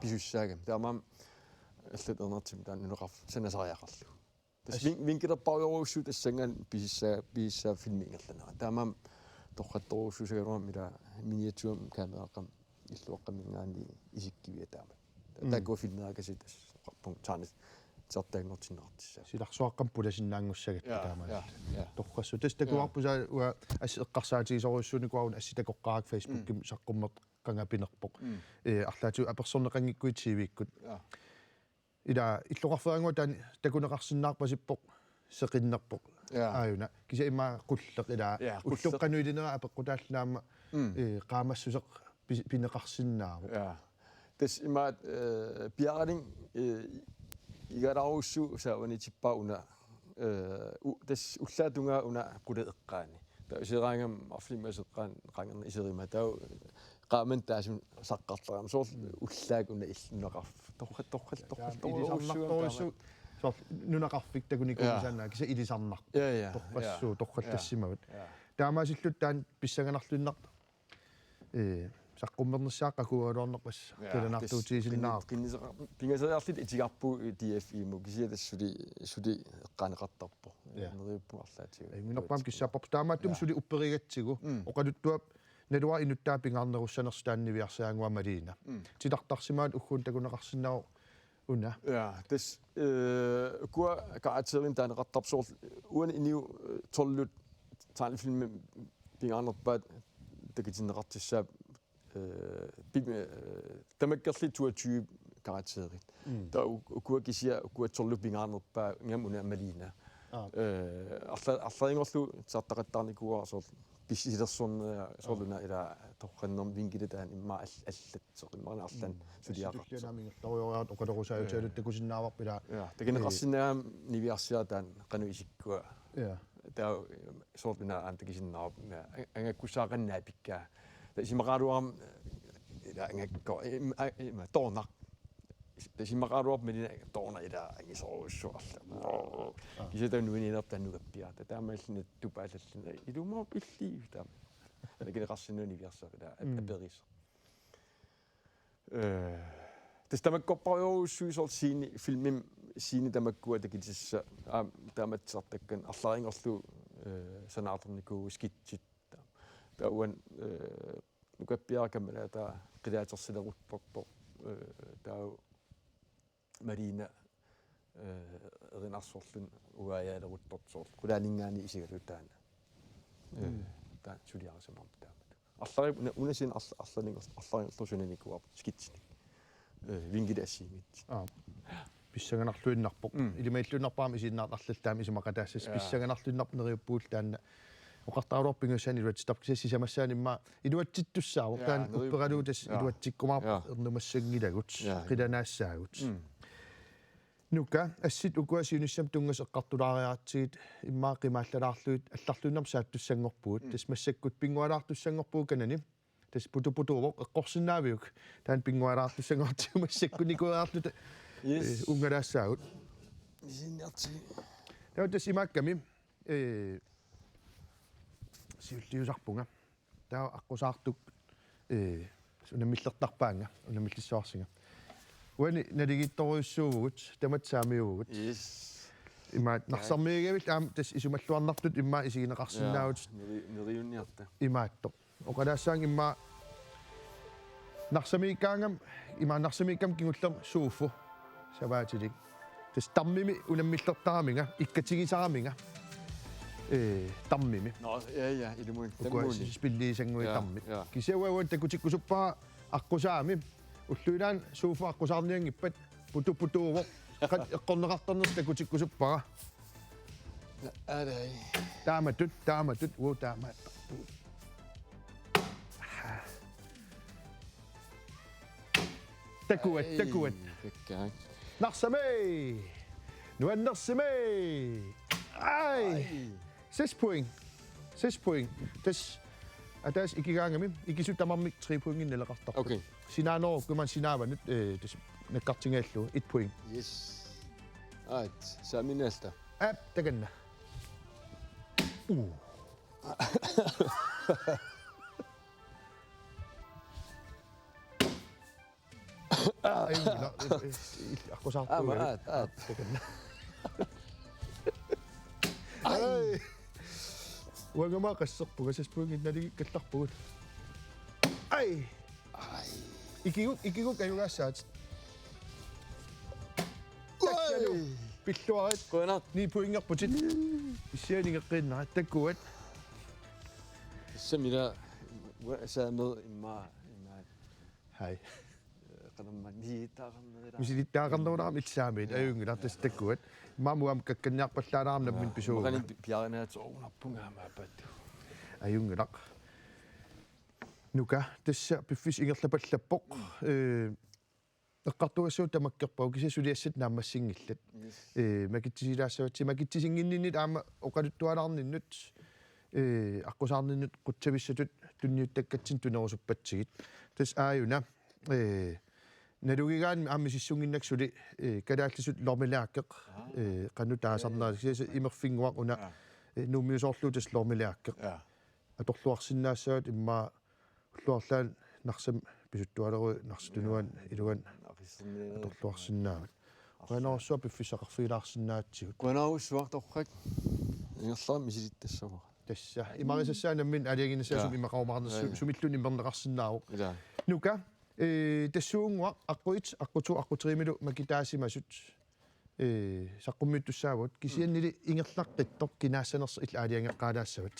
S3: pisussaagam taamam allat ernertim taan nuneqarf sanasariaqarlu tas vinkelerpariorussu tassangan pissa filmiingerlana taamam torqattorussusagalorm ila miniaturam kameraaqam illuaqqamingaani isikkivia taama taakku filmeaqasi tas qarpung taanis sartaangortinneqartissa
S2: silarsuaqqam pulasinnaangussagat taama torqassu tas takuarpusa ua eqqarsaatigisorussuunikuarun assitakoqqarak facebookim saqqummeq qangapinerpoq arlaatu apersorneqangikkuit siiviikkut ila illuqarferangua taan takuneqarsinnaarpasippoq seqinnerpoq aayuna kisa imma qulleq ila ulluqqanuilinera apeqqutaallaamma qaamassuseq pineqarsinnaaru
S3: tas imma piaraling igalarussu saavani tippa una tas ullaatunga una qule eqqaani iseraangam arflimaseqqaan qangerna iserima tau qaaman taasum saqqartaraam soor ullaakuna illuneqarf
S2: torqal nunaqarfik takuni kumisanna kisa ilisarnaq torqassuu torqallassimagut taamaasillut taan pissaganarluinnaq saqqummernissaaqakualuarnerpas talanartuutiisinnaa
S3: pingaseriarlit itigarpu DF imu kisia tassuli eqqaaneqartarpo neriuppuarlaatigu
S2: minnerpaam kissaapparpu taamaattum suli upperigatsigu oqaluttuap nalua inuttaa pingaarnerussanerstaanniviarsaangua maliina tilartarsimaat ugguun takuneqarsinnau una
S3: ja das kua kaaterin taaneqartarpsoor uan iniu tollut taanfilm pingaarnerpaat takitinneqartissaap tamakkerli 22 karaterit der kua kisia kua tollu pingaarnerpaa ngam una maliina arlaringorlu saartaqattarnikua soor pissilersorna soorluna ila torqannerm vingilataan imma allatsoq immarna arlan suliaqartu
S2: namingertorioriaat oqalorusaayutaalut takusinnaavarpila
S3: takineqarsinnaam niviarsiataan qanu isikkua taa soorluna aantakisinnaarp angakkussaaqannaa pikkaa tasimaqaaluaram ila angakko ima tornaq tasimaqaaluarp milina torna ila angisoruussuarla kisatanuininertannugappia taamaallina tupaallallina ilumor illi taam takineqarsinnuni viarsaqila aperis tastamakkorpariorussuisor siini filmim siini tamakkua takitissa taamatsartakkan arlaringorlu sanaatorniku skitsit tauan nukappiarakamala taa qilaatersileruttortor taa marina erinarsorlun uaajaaleruttorsoor qulaaningaani isigalutaana taa suliarasamam taamat arlari unasin arlaringorlusunanikuar skitsini vingilaassiimit
S2: pissaganarluinnarpoq ilimaillunarpaam isinnaart arlallaam isimaqataassas pissaganarluinnarp neriuppuul taanna oqartaaruarpingussani iluatittarkisassi samassaani imma iluatsittussaaru taan upperaluutas iluatsikkumaar ernumassangilagut qilanaassaagut nuka assit ukuasiunissam tungas eqqartulaariaatsigit immaa qimaallalaarluit алларлуиннам saattussangorpuut tasmassakkut pingualaartussangorpuu kanani tas putuputuuvoq eqqorsinnaavиук таан pingualaartussangortiumassakkunikuaarluta ungalaassaagut
S3: isinniartigi
S2: таа тас имаакками сиуллиусарпунга таа аққусаартук унаммиллертарпаанга унаммиллиссуарсинга уани налигитторуйуссуугут таматсаамиугут имаат нарсармиигавил аам тас исумаллуарнартут иммаа исигинеқарсиннаавут
S3: нериунниарта
S2: имаатто оқалаассаан иммаа нарсамииккаангам имаа нарсамииккам кигуллер сууффу саваатилик тас таммими унаммиллертараминга иккатигисараминга tammimi
S3: no ja ilmuin
S2: tammuni spilliisangui tammit kisauaguan takutikkusuppaa аққусаами уллуилаан сууфа аққусаарниангиппат путупутууво қат эққорнеқартарнер такутиккусуппара
S3: алай
S2: тааматут уу таамааттарпу такуат нарсамей нуаннерсимей ай 6 point. Tas atas ikigaangami ikisutamarmik 3 point innelerartar.
S3: Okay.
S2: Sinaanor kuman sinaava nyt tas nakkartingallu 1 point.
S3: Yes. Ait, saaminalta.
S2: Takanna. Ai, aku saartu. Takanna. Ai. Wangama qassarpuga saspuungin naligi kallarpugut. Ai. Ikiguk ayugaassaat. Ai. Pilluarit.
S3: Qoinart.
S2: Ni puingerputit. Issianigeqqiinnarat takkuat.
S3: Samila saamed imma.
S2: Hai.
S3: Qanamma niitaaqarnerila.
S2: Misilittaaqarnerunaram itsaamit ayungilartas takkuat. Mamuam kakkanniarpallaanaarnam min pisuuga.
S3: Maqanin piarinaat soornarpungaamaapattu.
S2: Ayungilaq. Nuka tassa piffis ingerlapallappoq eqqartugassuut tamakkerpau kisasuliassat naammassingillat. Makittisilaassavatsi makitsisinginninnit aama oqaluttualaarninnut аққусаарниннут қутсависсатут тунниуттаккатсин тунерусуппатсигит тас ааюна налугигаан ааммисиссунгиннаксули калааллисут лормилааккеқ қанну таасарнаа сиаса имерфингуақ уна нуумиусоорлуутас лормилааккеқ аторлуарсиннаассаат имма уллуарлаан нарсам писуттуалеру нарситунуан илуган аторлуарсинаават qanarsuа пиффисақарфигилаарсинаатсигут
S3: qanarussuartorqak ингерлаам мисилиттассава
S2: тасса имарисассаанаммин алиагинасаасум имақаумаарнерсу сумиллун иммернеқарсинаавоқ нука тассуунгуа аққуит аққуту аққутеримилу макитаасимасут саққуммиуттуссаавут кисианнили ингерлаққиттор кинаассанерс ил аалиангеққалаассават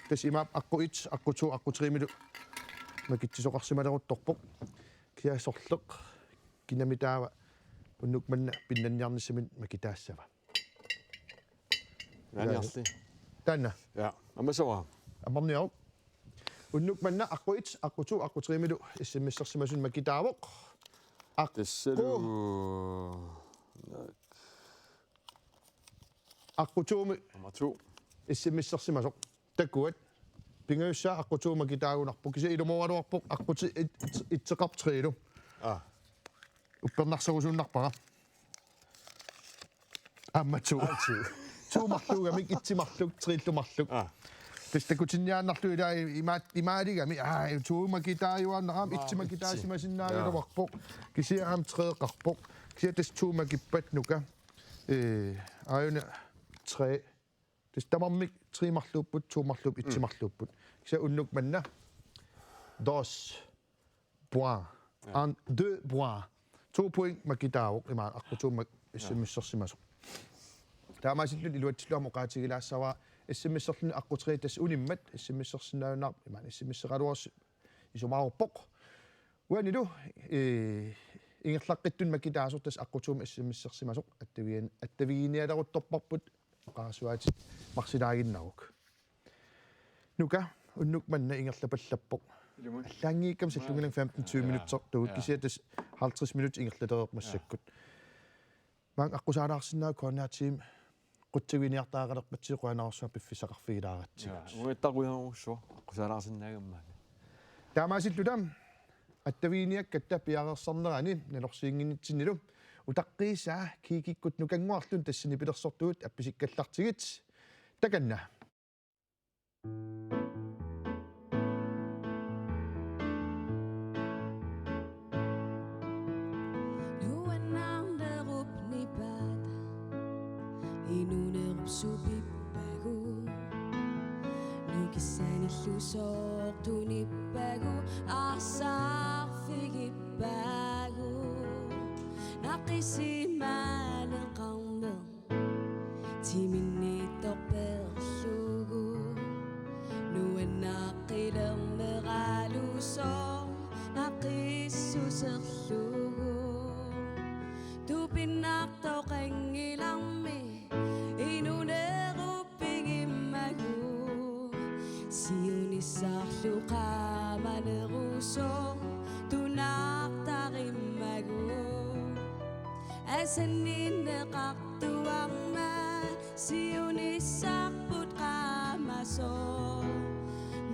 S2: тас имаап аққуит аққуту аққутеримилу макитсисоқарсималерутторпоқ киасорлеқ кинамитаава уннук манна пиннанниарниссамин макитаассава
S3: яниарли
S2: танна
S3: я амасава
S2: амарниау уннук манна аққуит аққуту аққутеримилу иссиммиссерсимасун макитаавоқ
S3: тассалу
S2: аққутууми
S3: амату
S2: иссиммиссерсимасоқ таккуат пингаюссаа аққутуу макитаагунарпу киса илумоалуарпоқ аққути итсеқартриилу уппернарсагусууннарпара аммату туумарлуугамик итсимарлук триллумарлук тестакутинниааннарлу илаа имаалигами туумакитааюаннерам итсимакитаасимасиннаагилуарпоқ кисиаам треэқарпоқ кисиа тас туумакиппат нука аюна тре тас тамармик тримарлууппут туумарлууп итсимарлууппут кисиа уннук манна 2 points en 2 points 2 point makitaawuq ima аққутуумак иссиммиссерсимасоқ таамаасиллут илуатсилуамо qaatigilaassaraa иссиммиссерлуни аққутери тас униммат иссиммиссерсиннаавнаар имаан иссиммиссеқалуарси исумаарпоқ уанилу ингерлаққиттун макитаасор тас аққутуума иссиммиссерсимасоқ аттавигиниалерутторпарпут qaasuaati марсилаагиннарук нука уннук манна ингерлапаллаппоқ лангииккам саллунгилан 15-20 минуттер туут кисиатас 50 минут ингерлатереқмассаккут маан аққусаалаарсинаа координаатиим қутсивиниартаагалерпатсиқ қуанаарсуа пиффисақарфигилааратсигут
S3: уиттақуяруссуа қусаалаарсинаагаммаа
S2: таамаасиллутам аттавиниак катта пиарерсарнерани налорсиингинитсинилу утаққиисаа кикиккут нукангуарлун тассини пилерсортуут апписиккаллартигит таканна
S4: Supippagu nukisanillusoq tunippagu arsarfigippagu naqisimaaleqarner timinniittorperlugu nuannaaqilerneraalusoq naqissuserlugu tupinnaartoqangilarmi siunissarluqaamaneruso tunaaqtarimmagu asanninneqartuarma siunissarput qaamaso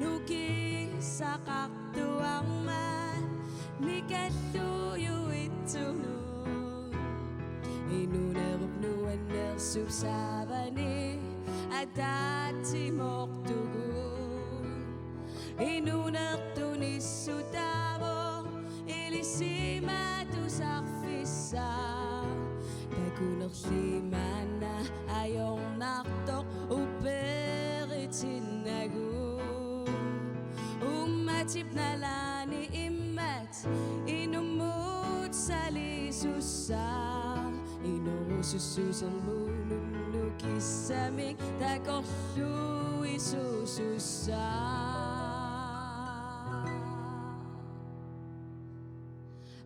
S4: nukissaqartuarma nikalluyuitsunu inunerup nuannersupsaavani ataatsimortugu inunertunissutavo ilisimatusarfissa takunerlimanna ajornartoq uperitinnagu ummatipnalani immat inummut salisussa inurusussusermununukissamik takorlu isusussa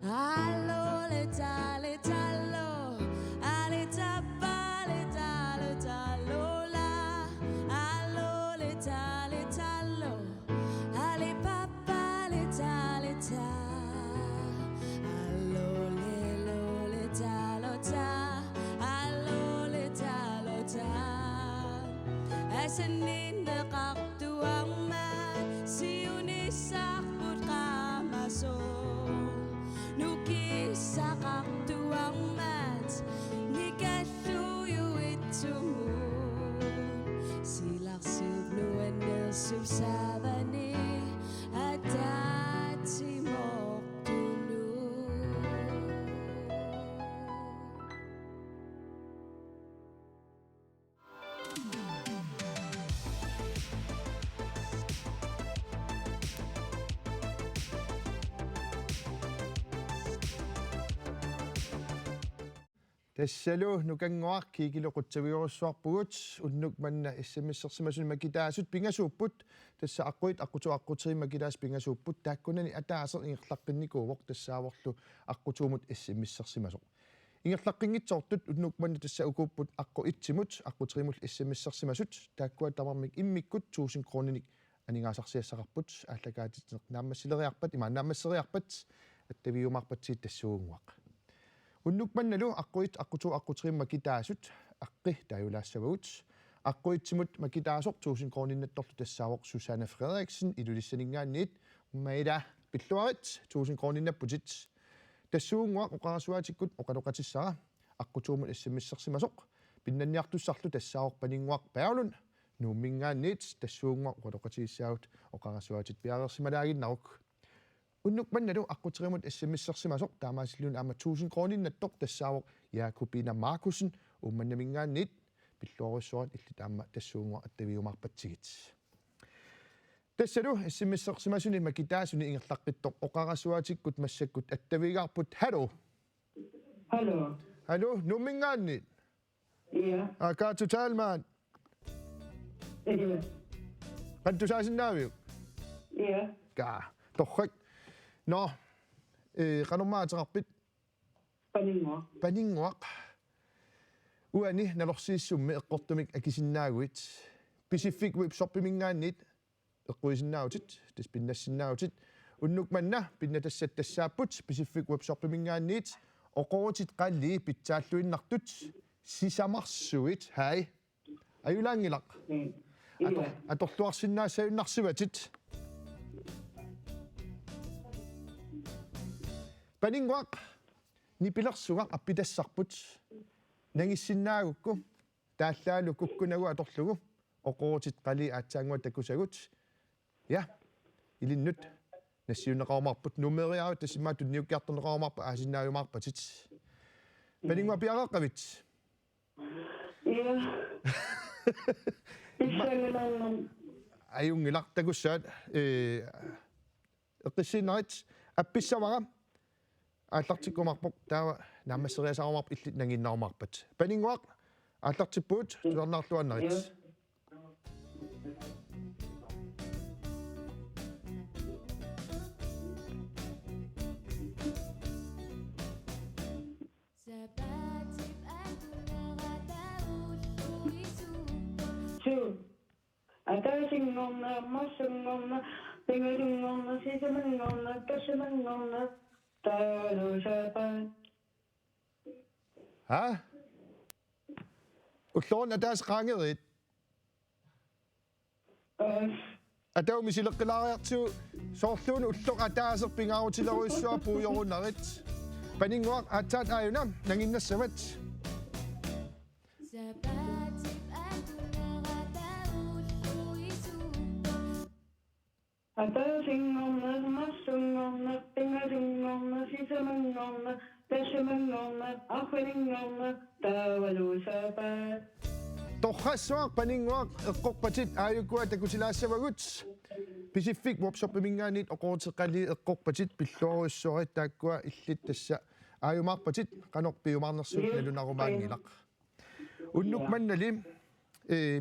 S4: allo le tallo ale tapale tallo la allo le tallo ale papale ta allo le tallo ta allo le tallo ta Senninneqartuarmaat siunissarput qaamasool nukissaqartuarmaat nikalluyuitsumuun silarsiubnuannersusaavani ataatsimortunu.
S2: Tassalu nukanguaq kiikiloqutsaviorussuarpugut unnuk manna issamissерсимасун макитаасут пингасууппут тасса аққуит аққутуаққутери макитаас пингасууппут тааккунани атаасер ингерлаққинникууоқ тассааворлу аққутуумут иссамиссерсимасоқ ингерлаққингитсоортут уnnuk манна тасса укууппут аққу итсимут аққутеримул иссамиссерсимасут тааккуа тамармик иммиккут 1000 крониник анингаасарсиассақарпут ааллакаатитсеқ нааммассилериарпат има нааммассериарпат аттавиумаарпатсиит тассуунгуақ unnuk mannalu аққуит аққуту аққутерим макитаасут аққи тааюлаассавагут аққуитсимут макитаасоқ 1000 кроониннатторлу тассаавоқ Susanne Frederiksen илулиссанингаанниит уммаила пиллуарит 1000 кроониннаппутит тассуунгуақ оқарасуаатиккут оқалоқатиссара аққутуумут иссамиссерсимасоқ пиннанниартуссарлу тассаавоқ панингуақ паалун нууммингаанниит тассуунгуақ оқалоқатиссаавут оқарасуаатит пиарерсималаагиннарук unnuk mannalu аққутеримут иссамиссерсимасоқ таамаасиллун аама 1000 кроониннаттоқ тассаавоқ Jakobina Markusen умманнамингаанниит пиллуоруссуарат иллит аама тассуунгуа аттавиумаарпатсигит тассалу иссамиссерсимасуни макитаасуни ингерлаққиттоқ оқарасуаатиккут массаккут аттавигаарпут hallo hallo нууммингаанниит ка тоталман qantусаасиннаавиу ка торрак Nå, qanormaateqarpit paninguaq uani nalorsiissummi eqqortumik akisinnaagуит Pacific Web sorpimingaannit eqquisinnaagutit taspinnassinnaagutit unnuk manna pinnatassat tassaaput Pacific Web sorpimingaannit oqorutit qalli pitsaalluinnartut sisamarsuit hai ajulaangilaq atorluarsinnaassaunnarsivatit paninguaq nipilersugaq appitassarput nangissinnaagukkku taallaalu kukkunagu atorlugu oqorutit qali aatsaangua takusagut ja ilinnut nassiunneqarumarput numeriaru tassimaatut niukkiartorneqarumarpa aasinnaayumaarpatit paningua piaqaqqavit ajungilaq takussaat eqqissiinnerit appissavara ааллартиккумарпоқ таава наамассериасаарумарп иллит нагиннаарумарпат панингуақ ааллартиппуут тулернаарлуаннерит
S5: атаасингорна массангорна пингасунгорна сисамангорна тассамангорна
S2: Ha? Ullorn ataas qaangerit. Ataumi sileqqilariartu soorluun ulloq ataaserpingaarutileriussua puujorunnarit. Paninguaq aataat aayunam nanginnassavat.
S5: атаасингорна массангорна пингасунгорна сисамангорна тассамангорна ахвалингорна таавалуусаапаат
S2: Torrassuaq paninguaq eqqorpatit aayukkua takutilaassavagut Pacific Web sorpimingaanniit oqorutiqqali eqqorpatit pilluoruissuarit taakkua illit tassa aayumaarpatit qanorpiumaarnersuut nalunarumaangilaq unnuk mannali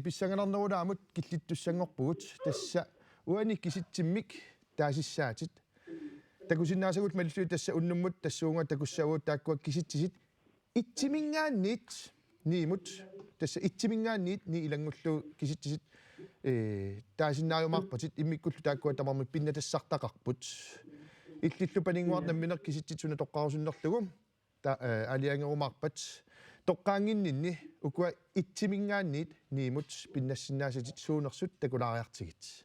S2: pissangalarnerulaamut killittussangorpugut tassa uani kisittimmik taasissaatit takusinnaasagut mallu tassa unnummut tassuunga takussaguut taakkua kisittisit ittimingaanniit niimut tassa ittimingaanniit ni ilangullu kisittisit taasinnaayumaarpatit immikkullu taakkua tamarmut pinnatassartaqarput illillu paninguarnammineq kisittit suna toqqarusunnerlugu aliangerumaarpat тоққаангиннинни укуа итсимингаанниит ниимут пиннассиннаасатит суунерсут такулаариартигит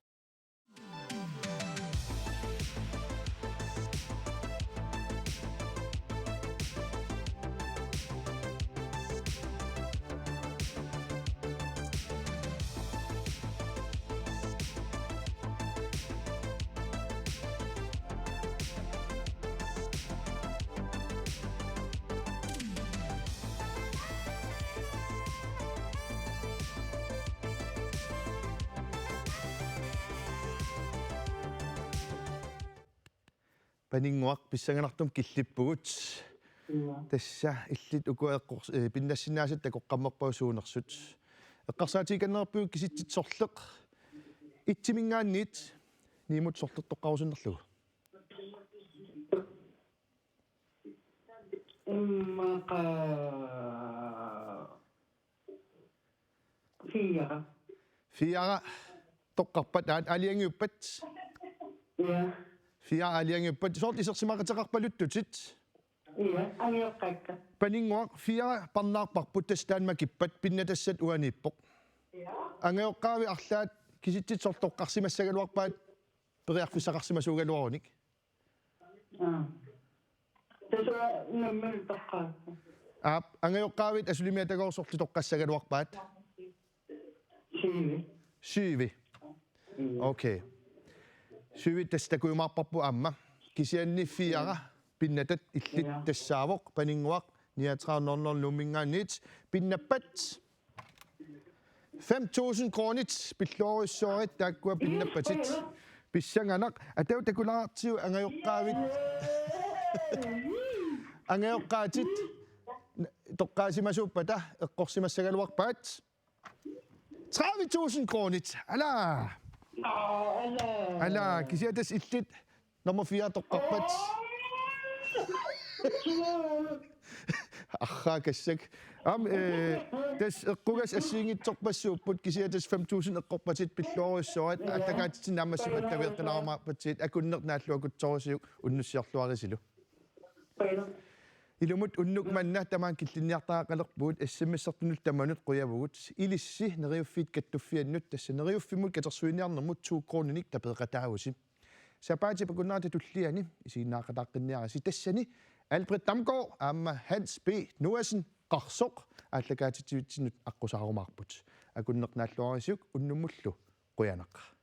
S2: панингуақ писсаганартум киллиппугут тасса иллит укуэққорс пиннассинаасат такоққаммерпаусуунерсут эққарсаатиканнерпуг киситситсорлеқ итсимингаанниит ниимут сорлертоққарусуннерлугу
S5: иммақа
S2: фиара тоққарпат алиангиуппат
S5: я
S2: фиара алиангиуппат сорт исерсимақатеқарпалуттутит
S5: я ангиоққакка
S2: панингуақ фиара парнаарпарпут тастаанма киппат пиннатассат уаниппоқ ангиоққаави арлаат киситситсортоққарсимассагалуарпаат периарфиссақарсимасуугалуаруник
S5: тэсуа наммер тоққаа
S2: ангиоққаавит асулимиатагоорсорли тоққассагалуарпаат сиви окей сиви тастакуимаарпарпу амма кисианни фиара пиннатат иллит тассаавоқ панингуақ ниатраарнорнор лумингаанит пиннаппат 5,000 кронит пиллоориссоорит тааккуа пиннаппатит писсанганақ атау такулаартиу ангиоққаатит тоққаасимасууппата эққорсимассагалуарпаат 30,000 кронит ала кисиатас иллит номер 4 тоққарпат аххакассак тас эққугас ассиингитсорпассууппут кисиатас 5,000 эққорпатит пиллоориссоорит атакаатитин аммассуп аттавиэққинаарамааппатит акуннернааллуакутсорисиук уннуссиорлуарисилу илумут уннук манна тамаан киллинниартаақалерпуут ассамиссартунут таманут қуявугут илисси нериуффит каттуффианнут тасса нериуффимут катерсуиниарнэрмут 2 крониник тапеэқатаагусим сапаати пакунаата туллиани исигиннаақатааққинниараси тассани Albert Damgaard аама Hans B Nuasen қарсоқ ааллакаатитивитсинут аққусаарумаарпут акуннернааллуарисиук уннуммуллу қуянаққа